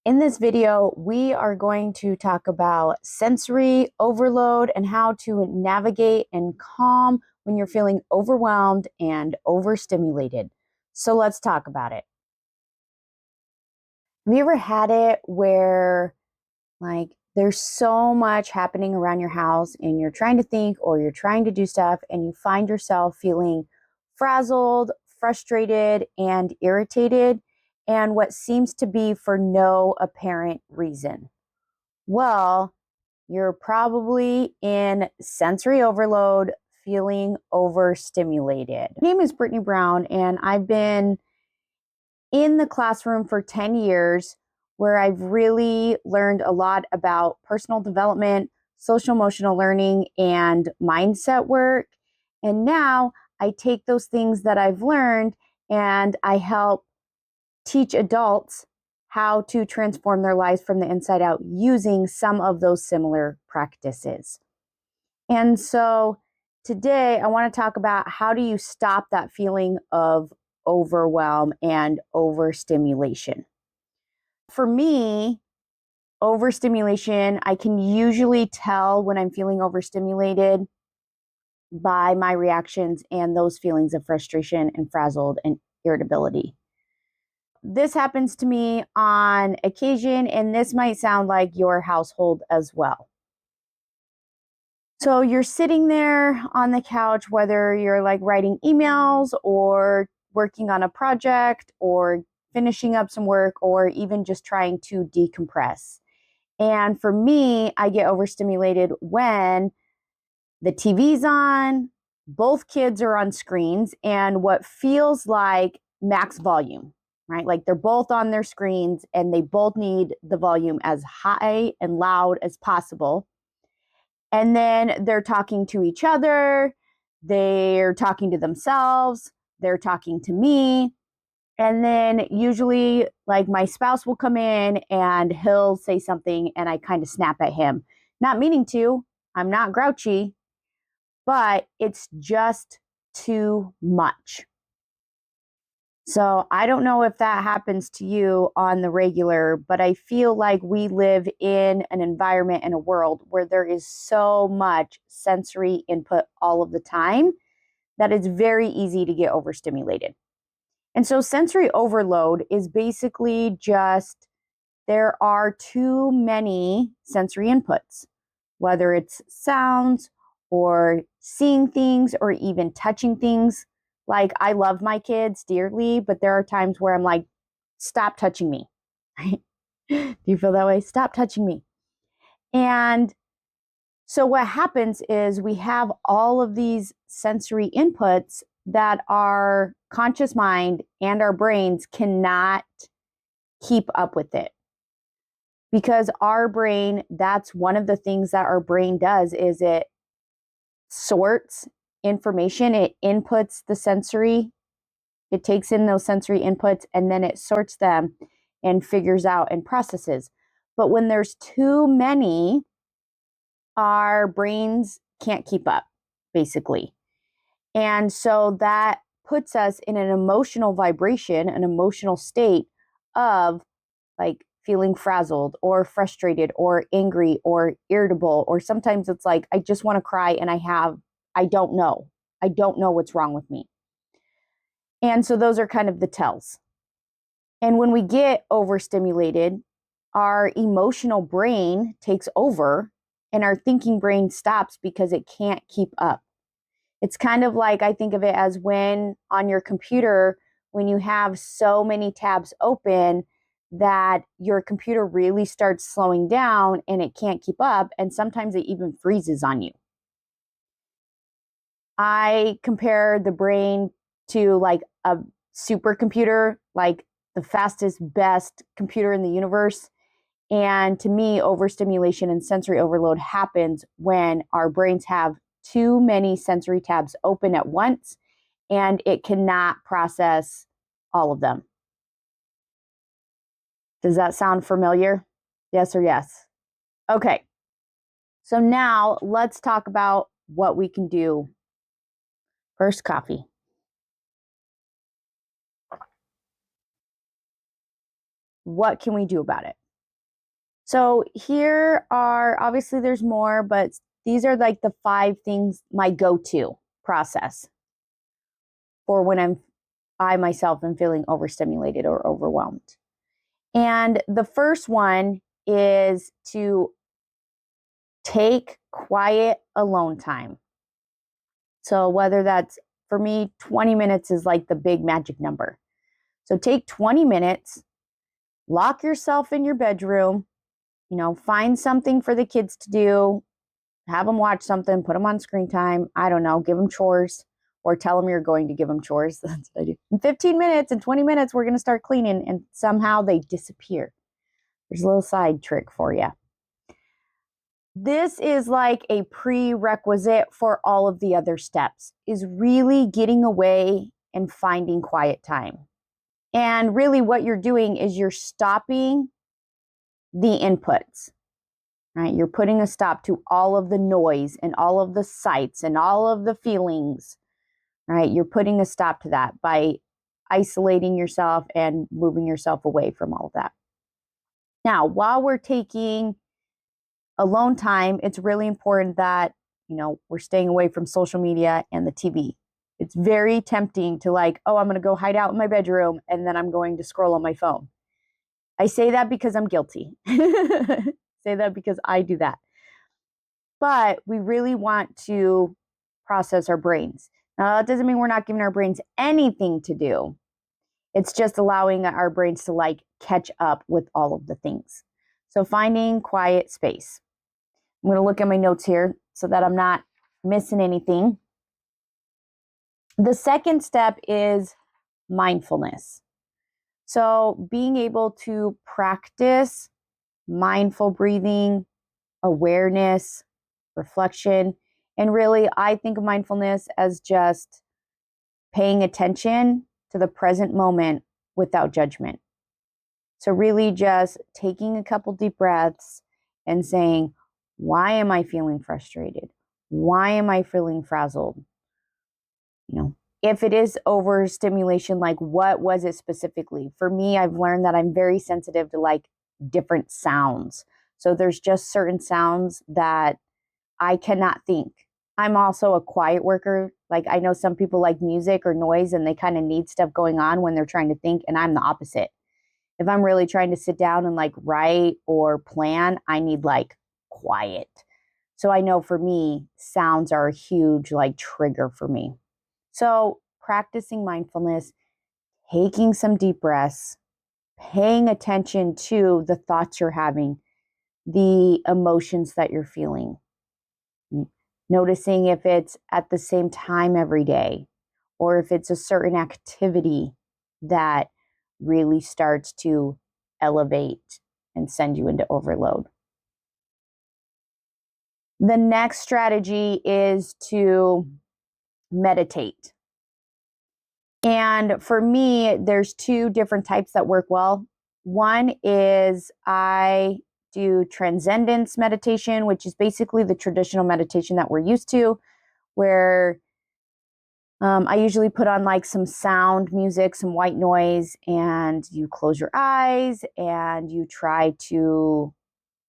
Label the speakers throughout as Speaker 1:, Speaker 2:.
Speaker 1: In this video, we are going to talk about sensory overload and how to navigate and calm when you're feeling overwhelmed and overstimulated. So let's talk about it. Have you ever had it where there's so much happening around your house and you're trying to think or you're trying to do stuff and you find yourself feeling frazzled, frustrated, and irritated, and what seems to be for no apparent reason? Well, you're probably in sensory overload, feeling overstimulated. My name is Brittany Brown, and I've been in the classroom for 10 years where I've really learned a lot about personal development, social emotional learning, and mindset work. And now I take those things that I've learned and I help teach adults how to transform their lives from the inside out using some of those similar practices. And so today I want to talk about how do you stop that feeling of overwhelm and overstimulation. For me, overstimulation, I can usually tell when I'm feeling overstimulated by my reactions and those feelings of frustration and frazzled and irritability. This happens to me on occasion, and this might sound like your household as well. So you're sitting there on the couch, whether you're writing emails or working on a project or finishing up some work or even just trying to decompress. And for me, I get overstimulated when the TV's on, both kids are on screens, and what feels like max volume, right? Like they're both on their screens and they both need the volume as high and loud as possible. And then they're talking to each other, they're talking to themselves, they're talking to me. And then usually, my spouse will come in and he'll say something, and I kind of snap at him. Not meaning to, I'm not grouchy, but it's just too much. So I don't know if that happens to you on the regular, but I feel like we live in an environment and a world where there is so much sensory input all of the time that it's very easy to get overstimulated. And so sensory overload is basically just there are too many sensory inputs, whether it's sounds or seeing things or even touching things. I love my kids dearly, but there are times where I'm like, stop touching me. Do you feel that way? Stop touching me. And so what happens is we have all of these sensory inputs that our conscious mind and our brains cannot keep up with it. Because our brain, that's one of the things that our brain does is it sorts information, it inputs the sensory, it takes in those sensory inputs, and then it sorts them and figures out and processes. But when there's too many, our brains can't keep up, basically. And so that puts us in an emotional vibration, an emotional state of feeling frazzled or frustrated or angry or irritable, or sometimes it's like, I just want to cry and I don't know what's wrong with me. And so those are kind of the tells. And when we get overstimulated, our emotional brain takes over and our thinking brain stops because it can't keep up. It's kind of like, I think of it as when on your computer, when you have so many tabs open that your computer really starts slowing down and it can't keep up, and sometimes it even freezes on you. I compare the brain to a supercomputer, like the fastest, best computer in the universe. And to me, overstimulation and sensory overload happens when our brains have too many sensory tabs open at once and it cannot process all of them. Does that sound familiar? Yes or yes? Okay. So now let's talk about what we can do. First, coffee. What can we do about it? So here are, obviously there's more, but these are like the 5 things, my go-to process for when I myself am feeling overstimulated or overwhelmed. And the first one is to take quiet alone time. So whether that's, for me, 20 minutes is like the big magic number. So take 20 minutes, lock yourself in your bedroom, find something for the kids to do, have them watch something, put them on screen time. I don't know, give them chores or tell them you're going to give them chores. That's what I do. In 15 minutes and 20 minutes, we're going to start cleaning, and somehow they disappear. There's a little side trick for you. This is like a prerequisite for all of the other steps, is really getting away and finding quiet time. And really what you're doing is you're stopping the inputs, right? You're putting a stop to all of the noise and all of the sights and all of the feelings, right? You're putting a stop to that by isolating yourself and moving yourself away from all of that. Now, while we're taking alone time, it's really important that, we're staying away from social media and the TV. It's very tempting to like, oh, I'm going to go hide out in my bedroom and then I'm going to scroll on my phone. I say that because I'm guilty. Say that because I do that. But we really want to process our brains. Now, that doesn't mean we're not giving our brains anything to do. It's just allowing our brains to like catch up with all of the things. So finding quiet space. I'm going to look at my notes here so that I'm not missing anything. The second step is mindfulness. So being able to practice mindful breathing, awareness, reflection, and really I think of mindfulness as just paying attention to the present moment without judgment. So really just taking a couple deep breaths and saying, why am I feeling frustrated? Why am I feeling frazzled? If it is overstimulation, like what was it specifically? For me, I've learned that I'm very sensitive to like different sounds. So there's just certain sounds that I cannot think. I'm also a quiet worker. Like I know some people like music or noise and they kind of need stuff going on when they're trying to think, and I'm the opposite. If I'm really trying to sit down and like write or plan, I need like quiet. So I know for me, sounds are a huge like trigger for me. So practicing mindfulness, taking some deep breaths, paying attention to the thoughts you're having, the emotions that you're feeling, noticing if it's at the same time every day, or if it's a certain activity that really starts to elevate and send you into overload. The next strategy is to meditate. And for me, there's 2 different types that work well. One is I do transcendence meditation, which is basically the traditional meditation that we're used to, where I usually put on like some sound music, some white noise, and you close your eyes and you try to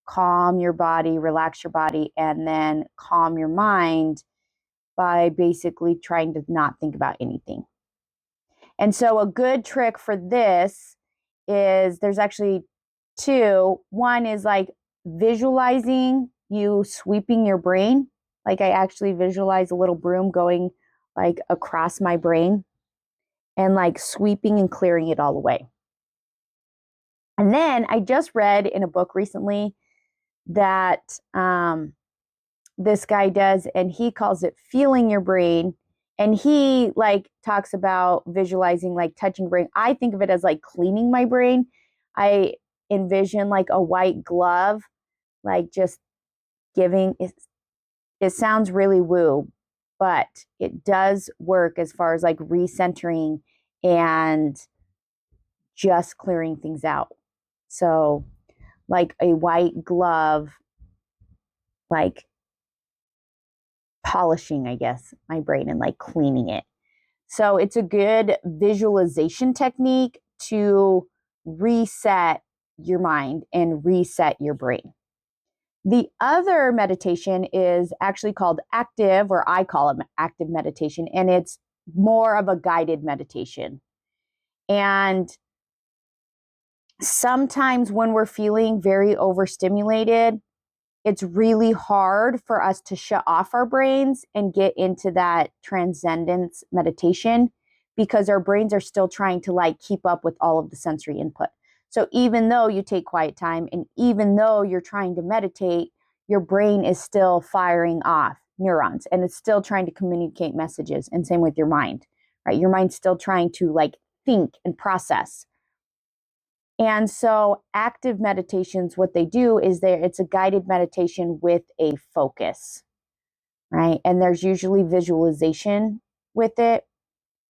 Speaker 1: calm your body, relax your body, and then calm your mind by basically trying to not think about anything. And so a good trick for this is there's actually 2. One is like visualizing you sweeping your brain. Like I actually visualize a little broom going like across my brain and like sweeping and clearing it all away. And then I just read in a book recently that this guy does, and he calls it feeling your brain. And he like talks about visualizing, like touching brain. I think of it as like cleaning my brain. I envision like a white glove, like just giving it sounds really woo, but it does work as far as like recentering and just clearing things out. So like a white glove, like polishing, I guess, my brain and like cleaning it. So it's a good visualization technique to reset your mind and reset your brain. The other meditation is actually called active, or I call it active meditation, and it's more of a guided meditation. And sometimes when we're feeling very overstimulated, it's really hard for us to shut off our brains and get into that transcendence meditation because our brains are still trying to like keep up with all of the sensory input. So even though you take quiet time and even though you're trying to meditate, your brain is still firing off neurons and it's still trying to communicate messages. And same with your mind, right? Your mind's still trying to like think and process. And so active meditations, what they do is it's a guided meditation with a focus, right? And there's usually visualization with it.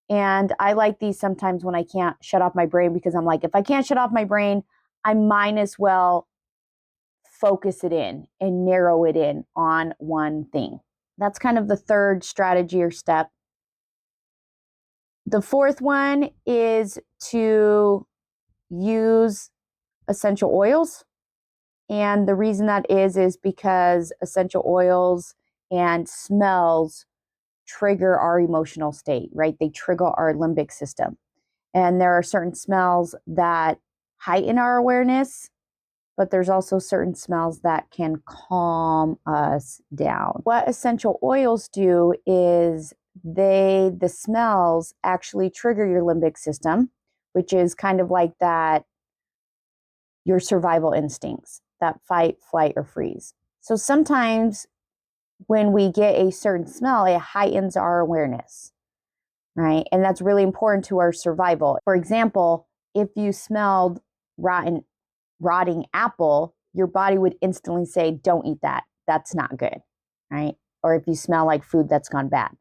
Speaker 1: And I like these sometimes when I can't shut off my brain because I'm like, if I can't shut off my brain, I might as well focus it in and narrow it in on one thing. That's kind of the third strategy or step. The fourth one is to use essential oils. And the reason that is because essential oils and smells trigger our emotional state, right? They trigger our limbic system. And there are certain smells that heighten our awareness, but there's also certain smells that can calm us down. What essential oils do is the smells actually trigger your limbic system, which is kind of like that your survival instincts, that fight, flight, or freeze. So sometimes when we get a certain smell, it heightens our awareness, right? And that's really important to our survival. For example, if you smelled rotting apple, your body would instantly say, don't eat that. That's not good, right? Or if you smell like food that's gone bad.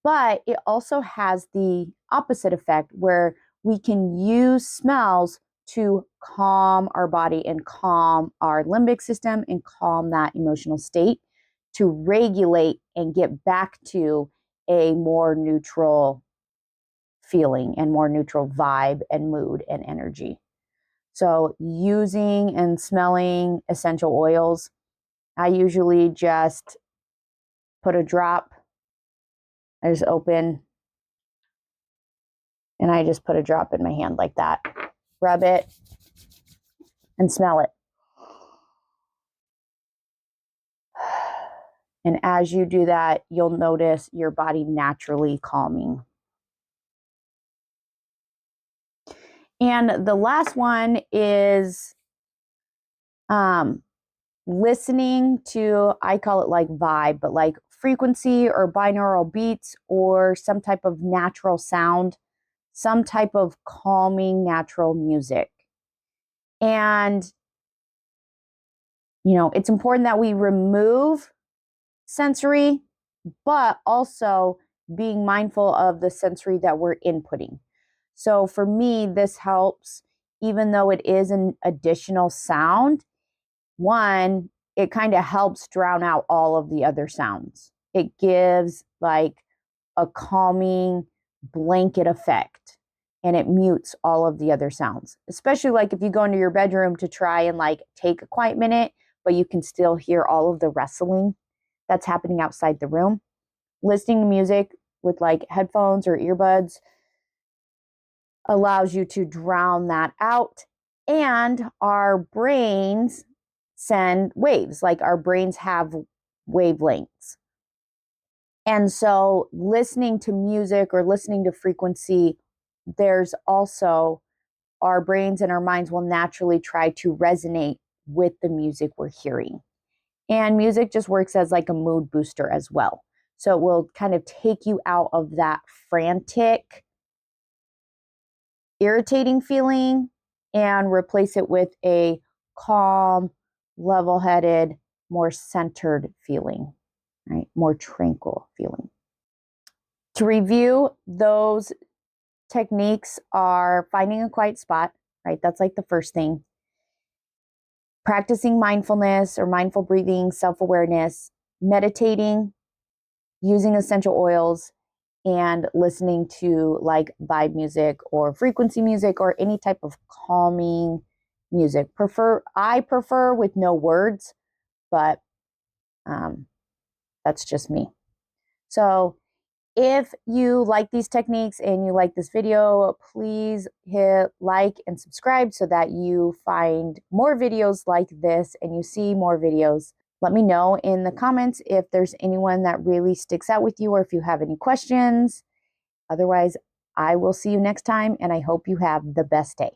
Speaker 1: But it also has the opposite effect where we can use smells to calm our body and calm our limbic system and calm that emotional state to regulate and get back to a more neutral feeling and more neutral vibe and mood and energy. So using and smelling essential oils, I usually just put a drop. I just open and I just put a drop in my hand like that. Rub it and smell it. And as you do that, you'll notice your body naturally calming. And the last one is listening to, I call it like vibe, but like frequency or binaural beats or some type of natural sound, some type of calming natural music. And, you know, it's important that we remove sensory, but also being mindful of the sensory that we're inputting. So for me, this helps, even though it is an additional sound. One, it kind of helps drown out all of the other sounds. It gives like a calming blanket effect and it mutes all of the other sounds, especially like if you go into your bedroom to try and like take a quiet minute, but you can still hear all of the rustling that's happening outside the room. Listening to music with like headphones or earbuds allows you to drown that out. And our brains send waves, like our brains have wavelengths. And so listening to music or listening to frequency, there's also our brains and our minds will naturally try to resonate with the music we're hearing. And music just works as like a mood booster as well. So it will kind of take you out of that frantic, irritating feeling and replace it with a calm, level-headed, more centered feeling, right? More tranquil feeling. To review, those techniques are finding a quiet spot, right? That's like the first thing. Practicing mindfulness or mindful breathing, self-awareness, meditating, using essential oils, and listening to like vibe music or frequency music or any type of calming music. I prefer with no words, but um, that's just me. So if you like these techniques and you like this video, please hit like and subscribe so that you find more videos like this and you see more videos. Let me know in the comments if there's anyone that really sticks out with you or if you have any questions. Otherwise, I will see you next time, and I hope you have the best day.